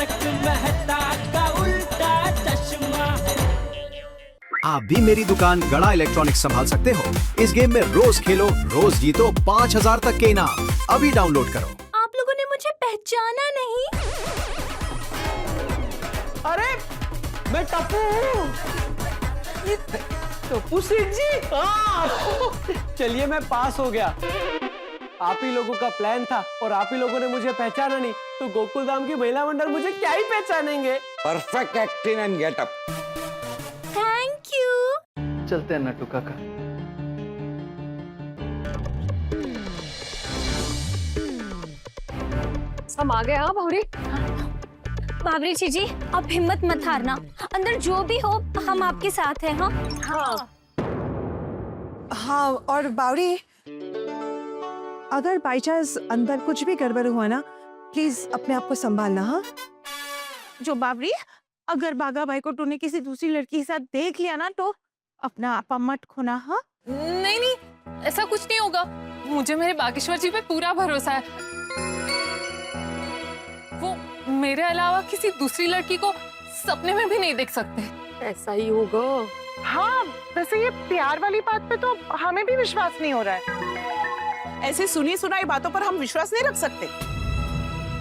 तारक मेहता का उल्टा चश्मा। आप भी मेरी दुकान गड़ा इलेक्ट्रॉनिक्स संभाल सकते हो। इस गेम में रोज खेलो, रोज जीतो 5000 तक के इनाम। अभी डाउनलोड करो। आप लोगों ने मुझे पहचाना नहीं? अरे मैं टप्पू हूँ। टप्पू सेठ जी, चलिए मैं पास हो गया। आप ही लोगों का प्लान था और आप ही लोगों ने मुझे पहचाना नहीं, तो गोकुल धाम की महिला मंडल मुझे क्या ही पहचानेंगे। Perfect acting and getup. Thank you. चलते हैं नट्टू काका। हम आ गए। हाँ भावरी। बाबरी जी, आप हिम्मत मत हारना। अंदर जो भी हो हम आपके साथ हैं। हाँ हाँ हाँ, और बावरी, अगर बाई चांस अंदर कुछ भी गड़बड़ हुआ ना, प्लीज अपने आप को संभालना। हाँ जो बाबरी, अगर बागा भाई को तूने किसी दूसरी लड़की के साथ देख लिया ना तो अपना आपा मत खोना। हाँ नहीं नहीं, ऐसा कुछ नहीं होगा। मुझे मेरे बागेश्वर जी पे पूरा भरोसा है। वो मेरे अलावा किसी दूसरी लड़की को सपने में भी नहीं देख सकते। ऐसा ही होगा। हाँ, वैसे ये प्यार वाली बात पे तो हमें भी विश्वास नहीं हो रहा है। ऐसे सुनी सुनाई बातों पर हम विश्वास नहीं रख सकते।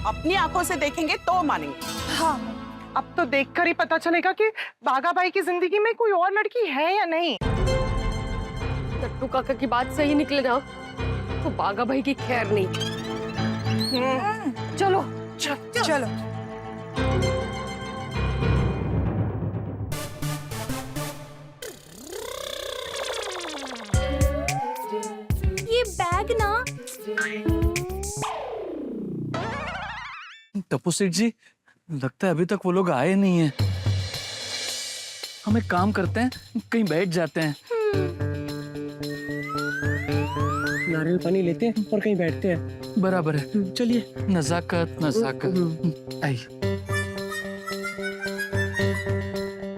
अपनी आंखों से देखेंगे तो मानेंगे। हाँ, अब तो देखकर ही पता चलेगा कि बागा भाई की जिंदगी में कोई और लड़की है या नहीं। नट्टू काका की बात सही निकले ना तो बागा भाई की खैर नहीं। चलो चलो। ये बैग ना, टप्पू सेठ जी, लगता है अभी तक वो लोग आए नहीं हैं। हम एक काम करते हैं, कहीं बैठ जाते हैं। नारियल पानी लेते हैं और कहीं बैठते हैं। बराबर है, चलिए। नजाकत नजाकत। आई।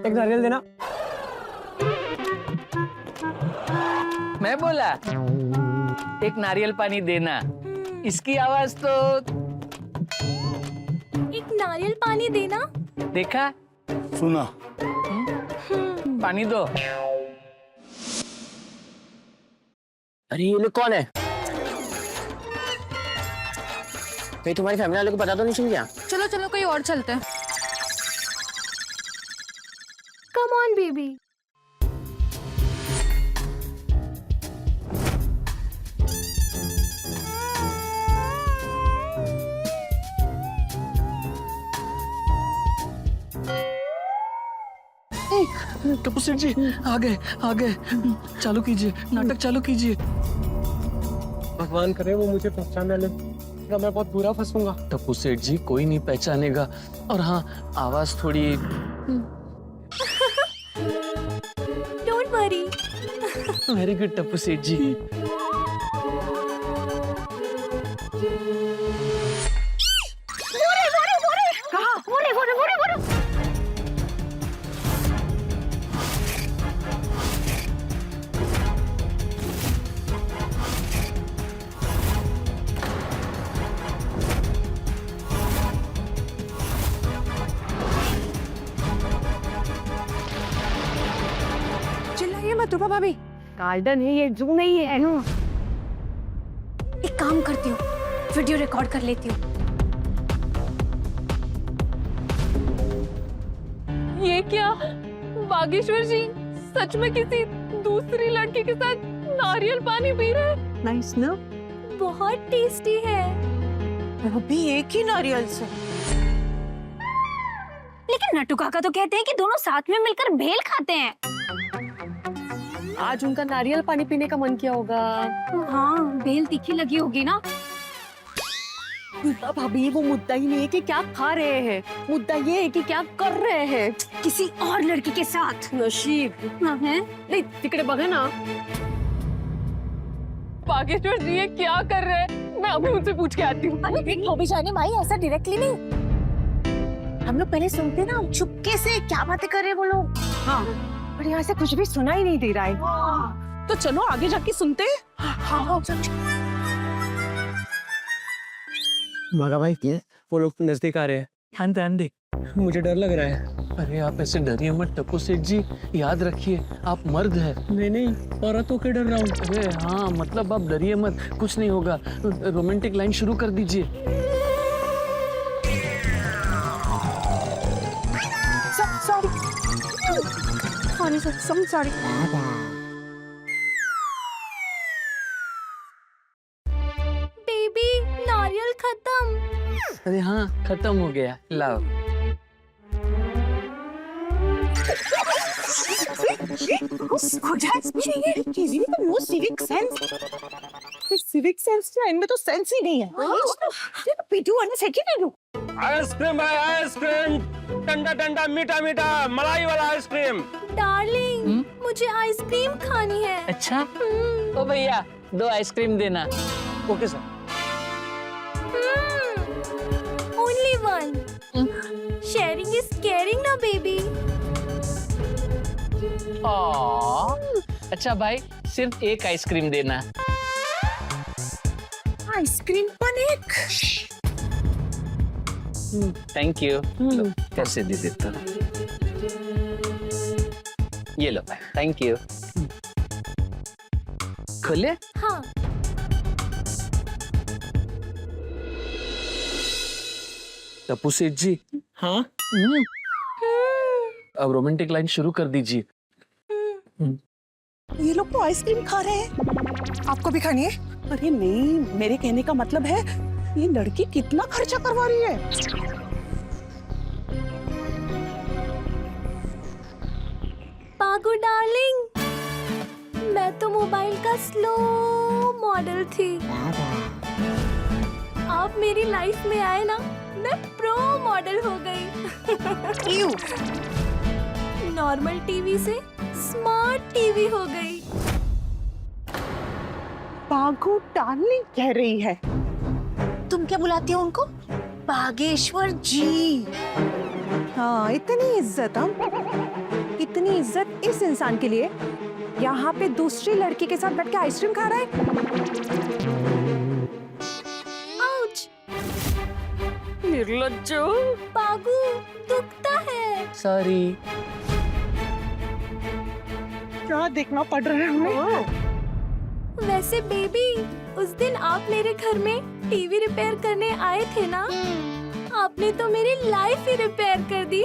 एक नारियल देना। मैं बोला एक नारियल पानी देना। इसकी आवाज तो एक नारियल पानी देना। देखा, सुना। पानी दो। अरे ये लोग कौन है? कहीं तुम्हारी फैमिली वालों को पता तो नहीं चल गया? चलो चलो, कहीं और चलते हैं। Come on baby. टप्पू सेठ जी, आ गए। चालू कीजिए, नाटक चालू कीजिए। भगवान करे वो मुझे पहचान ले, मैं बहुत बुरा फंसूंगा। टप्पू सेठ जी, कोई नहीं पहचानेगा। और हाँ, आवाज थोड़ी। Don't worry. Very good Tappu सेठ जी। चिल्लाइए मत रूपा भाभी। गार्डन है ये, जू नहीं है। एक काम करती हूँ, वीडियो रिकॉर्ड कर लेती हूँ। ये क्या? बागेश्वर जी सच में किसी दूसरी लड़की के साथ नारियल पानी पी रहे हैं। नाइस ना? बहुत टेस्टी है। अभी एक ही नारियल से। लेकिन नट्टू काका तो कहते हैं कि दोनों साथ में मिलकर भेल खाते हैं। आज उनका नारियल पानी पीने का मन किया होगा। हाँ, भेल तीखी लगी होगी ना। भाभी, वो मुद्दा ही नहीं है कि क्या खा रहे हैं, मुद्दा ये है कि क्या कर रहे हैं किसी और लड़की के साथ। नशीब है? नहीं, तिकड़े बघा ना। बागेश्वर जी ये क्या कर रहे हैं? मैं अभी उनसे पूछ के आती हूँ। अभी जाने माई, ऐसा डायरेक्टली नहीं। हम लोग पहले सुनते ना, चुपके से क्या बातें कर रहे वो लोग। हाँ, पर यहाँ से कुछ भी सुना ही नहीं दे रहा है। तो चलो आगे जाके सुनते हैं। हाँ, भागा भाई, वो लोग नजदीक आ रहे हैं। ध्यान देख। मुझे डर लग रहा है। अरे आप ऐसे डरिए मत टप्पू सेठ जी, याद रखिए आप मर्द हैं। नहीं नहीं, औरतों के डर रहा हूँ। अरे हाँ, मतलब आप डरिए मत, कुछ नहीं होगा। रोमांटिक लाइन शुरू कर दीजिए। सॉरी। बेबी नारियल खत्म। अरे हाँ, खत्म हो गया, लाओ। सिविक सेंस क्या, इनमें तो सेंस ही नहीं है। पीटू अन्ना से नहीं। आइसक्रीम है, आइसक्रीम, ठंडा ठंडा मीठा मीठा मलाई वाला आइसक्रीम। डार्लिंग, मुझे आइसक्रीम खानी है। अच्छा, ओ भैया 2 आइसक्रीम देना। Okay sir. Only one. Sharing is caring ना बेबी। अच्छा भाई, सिर्फ 1 आइसक्रीम देना। आइसक्रीम पण एक। Thank you. लो, कैसे दे देता हूँ। ये लो भाई, थैंक यू। खोले? हाँ। टप्पू सेठ जी। हाँ, अब रोमांटिक लाइन शुरू कर दीजिए। ये लोग तो आइसक्रीम खा रहे हैं। आपको भी खानी है? अरे नहीं, मेरे कहने का मतलब है ये लड़की कितना खर्चा करवा रही है। पागु डार्लिंग, मैं तो मोबाइल का स्लो मॉडल थी। आप मेरी लाइफ में आए ना, मैं प्रो मॉडल हो गई। नॉर्मल टीवी से स्मार्ट टीवी हो गई। पागु डार्लिंग कह रही है। तुम क्या बुलाती हो उनको? बागेश्वर जी। हाँ, इतनी इज्जत। हम इतनी इज्जत इस इंसान के लिए यहाँ पे दूसरी लड़की के साथ बैठ के आइसक्रीम खा रहा है। आउच। निर्लज्जो। पागु, दुखता है। सॉरी। क्या देखना पड़ रहा है हमें? वैसे बेबी, उस दिन आप मेरे घर में टीवी रिपेयर करने आए थे ना, आपने तो मेरी लाइफ ही रिपेयर कर दी।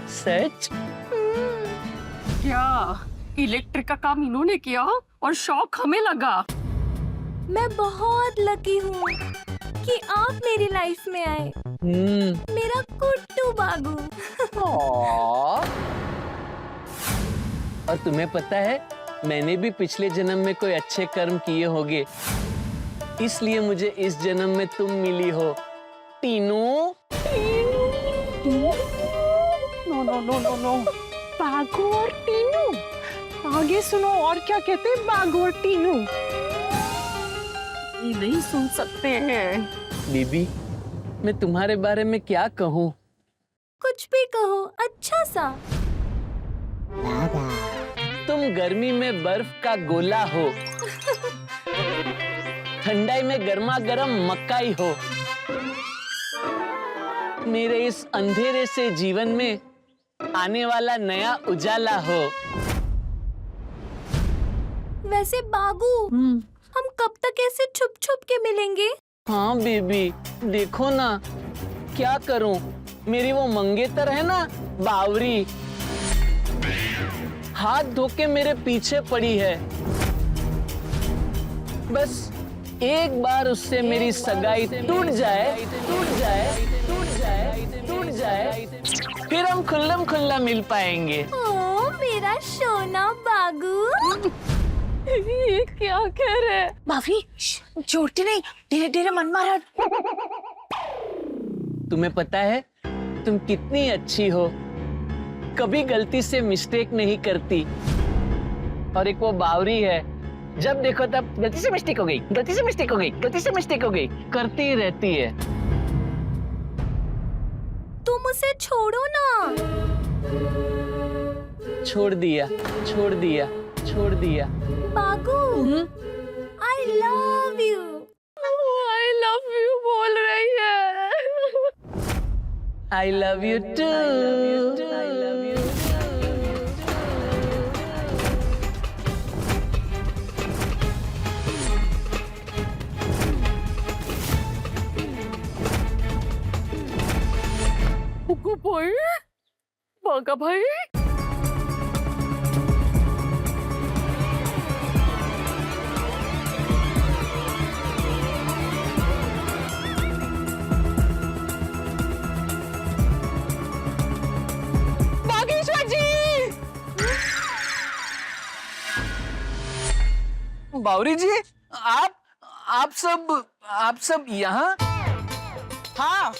सच? क्या इलेक्ट्रिक का काम इन्होंने किया और शौक हमें लगा? मैं बहुत लकी हूँ कि आप मेरी लाइफ में आए। मेरा कुट्टू बागू। और तुम्हें पता है, मैंने भी पिछले जन्म में कोई अच्छे कर्म किए होंगे, इसलिए मुझे इस जन्म में तुम मिली हो, Tinu. No no no no no, Bagu और टीनू। आगे सुनो और क्या कहते हैं बागू और टीनू। ये नहीं सुन सकते हैं। बीबी, मैं तुम्हारे बारे में क्या कहूँ? कुछ भी कहो, अच्छा सा। तुम गर्मी में बर्फ का गोला हो, ठंडाई में गर्मा गर्म मक्काई हो, मेरे इस अंधेरे से जीवन में आने वाला नया उजाला हो। वैसे बागू, हम कब तक ऐसे छुप छुप के मिलेंगे? हाँ बेबी, देखो ना, क्या करूं, मेरी वो मंगेतर है ना, बावरी, हाथ धो के मेरे पीछे पड़ी है। बस एक बार उससे मेरी सगाई टूट जाए, फिर हम खुल्लम खुल्ला मिल पाएंगे। ओ मेरा सोना बागू। ये क्या कह रहे हैं? माफी, जोड़ती नहीं, धीरे धीरे मन मारा। तुम्हें पता है तुम कितनी अच्छी हो, कभी गलती से मिस्टेक नहीं करती। और एक वो बावरी है, जब देखो तब गलती से मिस्टेक हो गई, गलती से मिस्टेक हो गई, गलती से मिस्टेक हो गई करती ही रहती है। तुम उसे छोड़ो ना। छोड़ दिया, छोड़ दिया, छोड़ दिया। Bagu, I love you. I love you बोल रही है। I love you too. I love you. Gugu भाई, बागा भाई, बागेश्वर जी। बावरी जी, आप सब यहाँ? हाँ,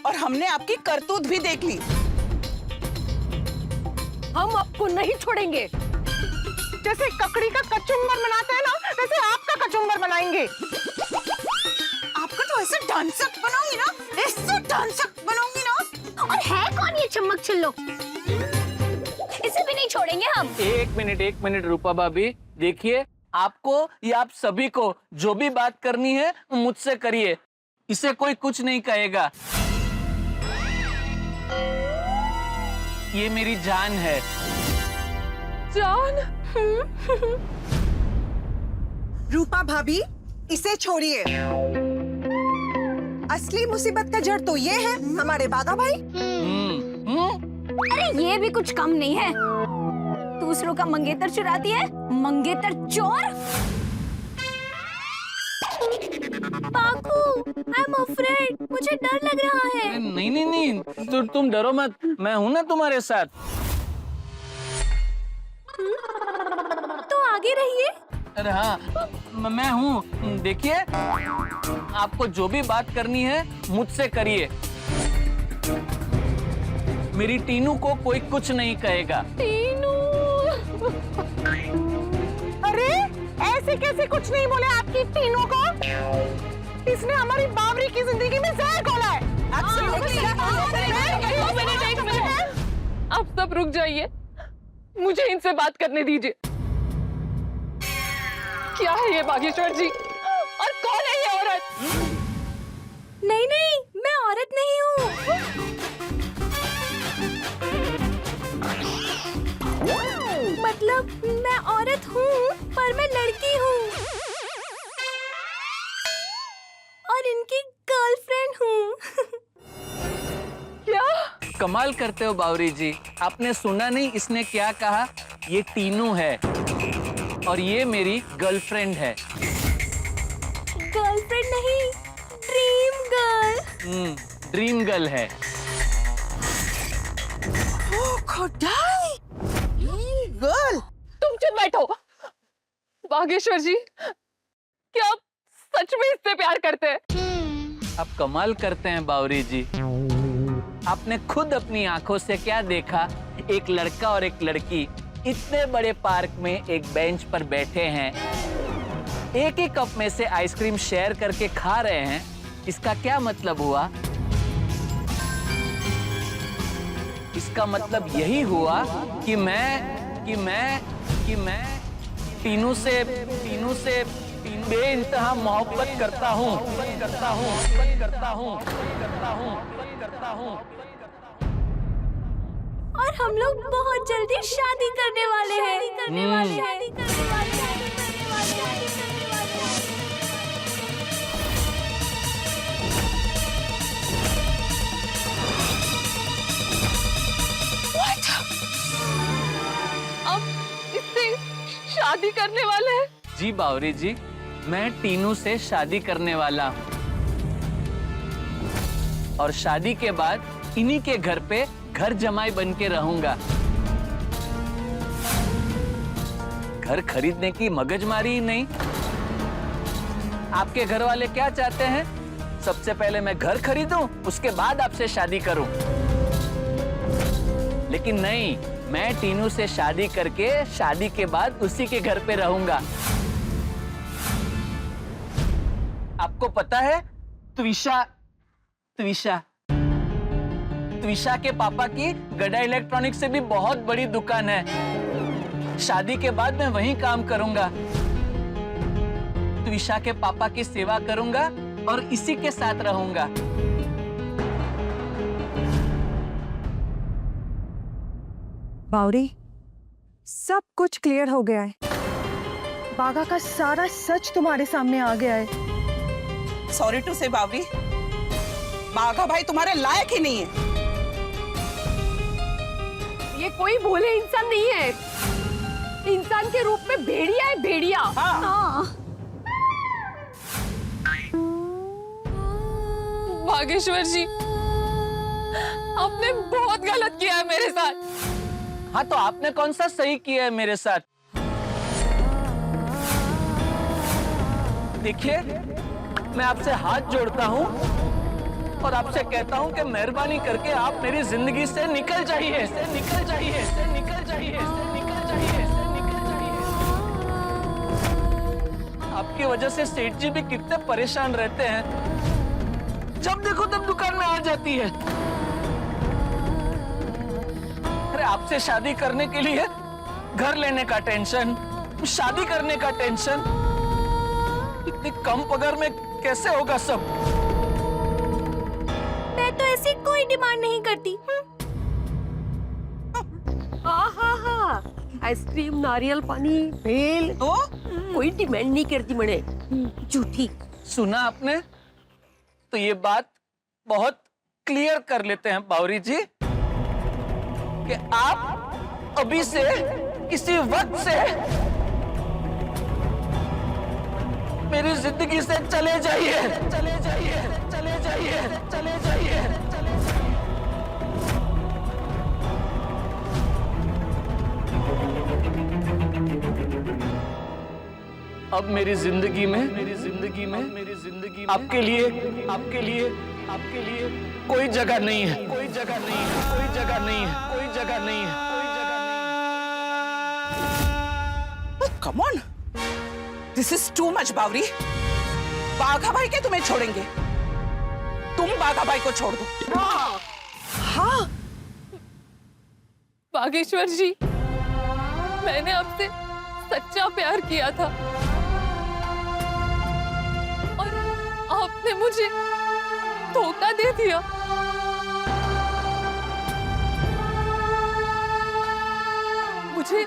और हमने आपकी करतूत भी देख ली। हम आपको नहीं छोड़ेंगे। जैसे ककड़ी का कचुम्बर बनाते हैं ना, वैसे आपका कचुम्बर बनाएंगे। आपका तो ऐसे डांसक बनाऊंगी ना, ऐसे डांसक बनाऊंगी ना। और है कौन ये चम्मक छिल्लो? इसे भी नहीं छोड़ेंगे हम। एक मिनट रूपा भाभी, देखिए, आपको या आप सभी को जो भी बात करनी है मुझसे करिए, इसे कोई कुछ नहीं कहेगा। ये मेरी जान है। जान? रूपा भाभी, इसे छोड़िए। असली मुसीबत का जड़ तो ये है हमारे बागा भाई। अरे ये भी कुछ कम नहीं है। दूसरों का मंगेतर चुराती है, मंगेतर चोर। बाकू, I'm afraid, मुझे डर लग रहा है। नहीं, तो तुम डरो मत, मैं हूं ना तुम्हारे साथ। तो आगे रहिए। अरे हाँ, मैं हूँ। देखिए, आपको जो भी बात करनी है मुझसे करिए। मेरी टीनू को कोई कुछ नहीं कहेगा। टीनू। अरे ऐसे कैसे कुछ नहीं बोले आपकी टीनू को? इसने हमारी बावरी की जिंदगी में जहर घोला है। एक मिनट। आप सब रुक जाइए, मुझे इनसे बात करने दीजिए। क्या है ये बागेश्वर जी, और कौन है ये औरत? नहीं, मैं औरत नहीं हूँ। मतलब मैं औरत हूँ, पर मैं लड़की हूँ और इनकी गर्लफ्रेंड हूँ। क्या? कमाल करते हो बावरी जी, आपने सुना नहीं इसने क्या कहा? ये टीनू है और ये मेरी गर्लफ्रेंड है। गर्लफ्रेंड नहीं, ड्रीम गर्ल। ड्रीम गर्ल है। खुदाई, गर्ल। तुम चुप बैठो। बागेश्वर जी, क्या आप सच में इससे प्यार करते हैं? आप कमाल करते हैं बावरी जी। आपने खुद अपनी आंखों से क्या देखा? एक लड़का और एक लड़की इतने बड़े पार्क में एक बेंच पर बैठे हैं, एक ही कप में से आइसक्रीम शेयर करके खा रहे हैं। इसका क्या मतलब हुआ? इसका मतलब यही हुआ कि मैं टीनू से बेइंतहा मोहब्बत करता हूँ। और हम लोग बहुत जल्दी शादी करने वाले हैं। आप इससे शादी करने वाले हैं? जी बावरी जी, मैं टीनू से शादी करने वाला हूँ और शादी के बाद इन्हीं के घर पे घर जमाई बन के रहूंगा। घर खरीदने की मगजमारी ही नहीं। आपके घर वाले क्या चाहते हैं? सबसे पहले मैं घर खरीदूं, उसके बाद आपसे शादी करूं। लेकिन नहीं, मैं टीनू से शादी करके शादी के बाद उसी के घर पे रहूंगा। आपको पता है, त्विषा के पापा की गड़ा इलेक्ट्रॉनिक्स से भी बहुत बड़ी दुकान है। शादी के बाद मैं वहीं काम करूंगा। त्विषा के पापा की सेवा करूंगा और इसी के साथ रहूंगा। बावरी, सब कुछ क्लियर हो गया है। बागा का सारा सच तुम्हारे सामने आ गया है। सॉरी टू से बावरी, बाघा भाई तुम्हारे लायक ही नहीं है। ये कोई भोले इंसान नहीं है, इंसान के रूप में भेड़िया है, भेड़िया। हाँ। बागेश्वर जी, आपने बहुत गलत किया है मेरे साथ। हाँ, तो आपने कौन सा सही किया है मेरे साथ? देखिए, मैं आपसे हाथ जोड़ता हूँ और आपसे कहता हूँ कि मेहरबानी करके आप मेरी जिंदगी से निकल जाइए, निकल जाइए, निकल जाइए, निकल जाइए, निकल जाइए। आपकी वजह से सेठ जी भी कितने परेशान रहते हैं, जब देखो तब दुकान में आ जाती है। अरे आपसे शादी करने के लिए घर लेने का टेंशन, शादी करने का टेंशन, इतनी कम पगार में कैसे होगा सब? मैं तो ऐसी कोई डिमांड नहीं करती। आइसक्रीम, नारियल पानी, भेल, तो कोई डिमांड नहीं करती मने, झूठी। सुना आपने? तो ये बात बहुत क्लियर कर लेते हैं बावरी जी कि आप अभी से, इसी वक्त से मेरी जिंदगी से चले जाइए, चले जाइए, चले जाइए, चले जाइए, चले जाइए। अब मेरी जिंदगी में आपके लिए कोई जगह नहीं है, कोई जगह नहीं है, कोई जगह नहीं है, कोई जगह नहीं है, कोई जगह नहीं है। Come on, this is too much बावरी। बाघा भाई के तुम्हें छोड़ेंगे, तुम बाघा भाई को छोड़ दो। हाँ, बागेश्वर जी, मैंने आपसे सच्चा प्यार किया था और आपने मुझे धोखा दे दिया। मुझे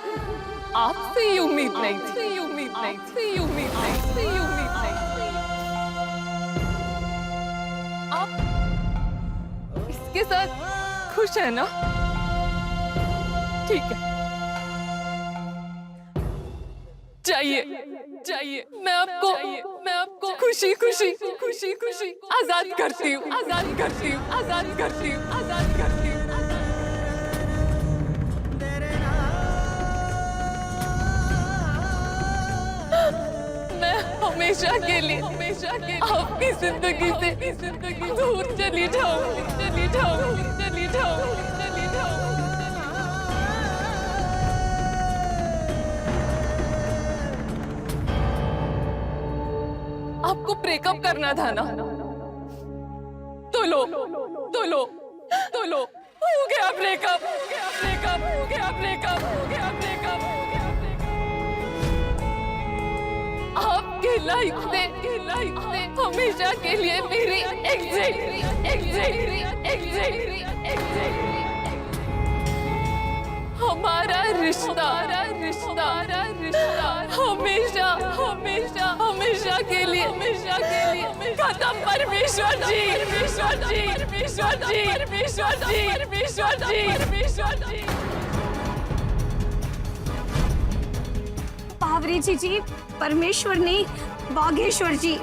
आपसे ये उम्मीद नहीं थी, ये उम्मीद नहीं थी, ये उम्मीद नहीं थी, ये उम्मीद नहीं थी। आप इसके साथ खुश है ना? ठीक है, जाइए, मैं आपको खुशी खुशी खुशी खुशी आजाद करती हूँ, आजाद करती हूँ, आजाद करती हूँ, आजाद करती हूँ। मैं हमेशा के लिए आपकी जिंदगी से दूर चली जाऊँ, चली जाऊँ, चली जाऊँ, चली जाऊँ। आपको ब्रेकअप करना था ना? तो लो, तो लो, तो लो, हो गया ब्रेकअप, हो गया ब्रेकअप, हो गया ब्रेकअप, हो गया ब्रेकअप, हो गया ब्रेकअप। आपके लाइफ से हमेशा के लिए मेरी एग्जैक्ट हमारा रिश्ता हमेशा के लिए खत्म। परमेश्वर जी, परमेश्वर जी। बावरी जी, परमेश्वर नहीं, बागेश्वर जी।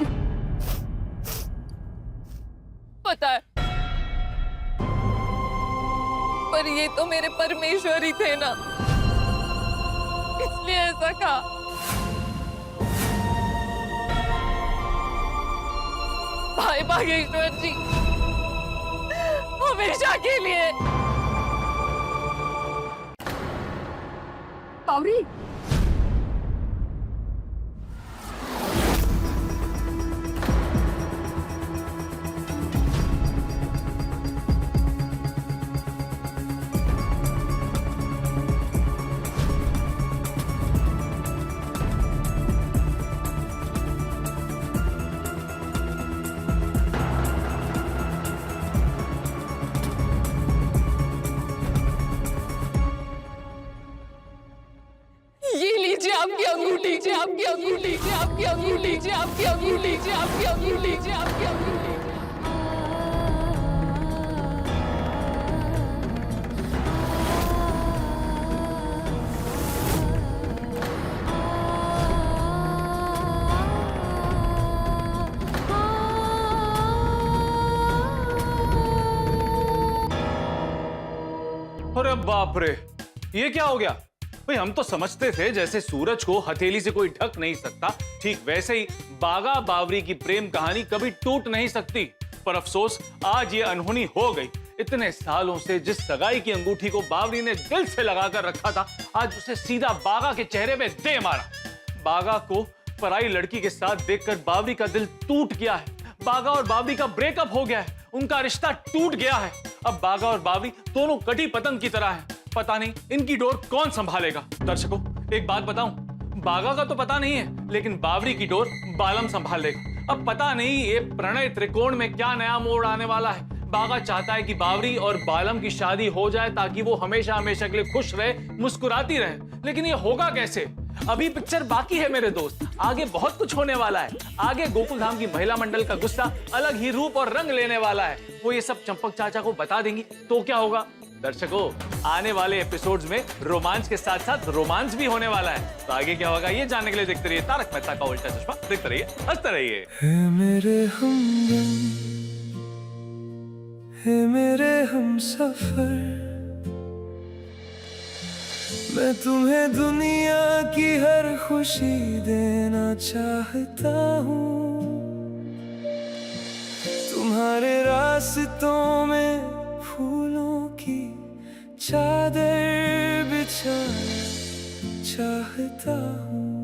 पता है, पर ये तो मेरे परमेश्वर ही थे ना, इसलिए ऐसा कहा। भाई बागेश्वर जी, हमेशा के लिए। बावरी, लीजिए आपकी अंगूठी लीजिए आपकी अंगूठी लीजिए आपकी अंगूठी लीजिए आपकी अंगूठी लीजिए आपकी अंगूठी अरे बाप रे, ये क्या हो गया भाई? हम तो समझते थे जैसे सूरज को हथेली से कोई ढक नहीं सकता, ठीक वैसे ही बागा बावरी की प्रेम कहानी कभी टूट नहीं सकती। पर अफसोस आज ये अनहोनी हो गई। इतने सालों से जिस सगाई की अंगूठी को बावरी ने दिल से लगाकर रखा था, आज उसे सीधा बागा के चेहरे पे दे मारा। बागा को पराई लड़की के साथ देखकर बावरी का दिल टूट गया है। बागा और बावरी का ब्रेकअप हो गया है, उनका रिश्ता टूट गया है। अब बागा और बावरी दोनों कटी पतंग की तरह हैं। पता नहीं इनकी डोर कौन संभालेगा। दर्शकों, एक बात बताऊं, बागा का तो पता नहीं है, लेकिन बावरी की डोर बालम संभाल लेगा। अब पता नहीं ये प्रणय त्रिकोण में क्या नया मोड़ आने वाला है। बागा चाहता है कि बावरी और बालम की शादी हो जाए ताकि वो हमेशा हमेशा के लिए खुश रहे, मुस्कुराती रहे, लेकिन ये होगा कैसे? अभी पिक्चर बाकी है मेरे दोस्त, आगे बहुत कुछ होने वाला है। आगे गोकुलधाम की महिला मंडल का गुस्सा अलग ही रूप और रंग लेने वाला है। वो ये सब चंपक चाचा को बता देंगी तो क्या होगा? दर्शकों, आने वाले एपिसोड्स में रोमांच के साथ साथ रोमांस भी होने वाला है। तो आगे क्या होगा ये जानने के लिए देखते रहिए तारक मेहता का उल्टा चश्मा। देखते रहिए, हंसते रहिए। मेरे हमदम, है मेरे हमसफर, मैं तुम्हें दुनिया की हर खुशी देना चाहता हूँ। तुम्हारे रास्तों में फूलों की चादर बिछाना चाहता हूँ।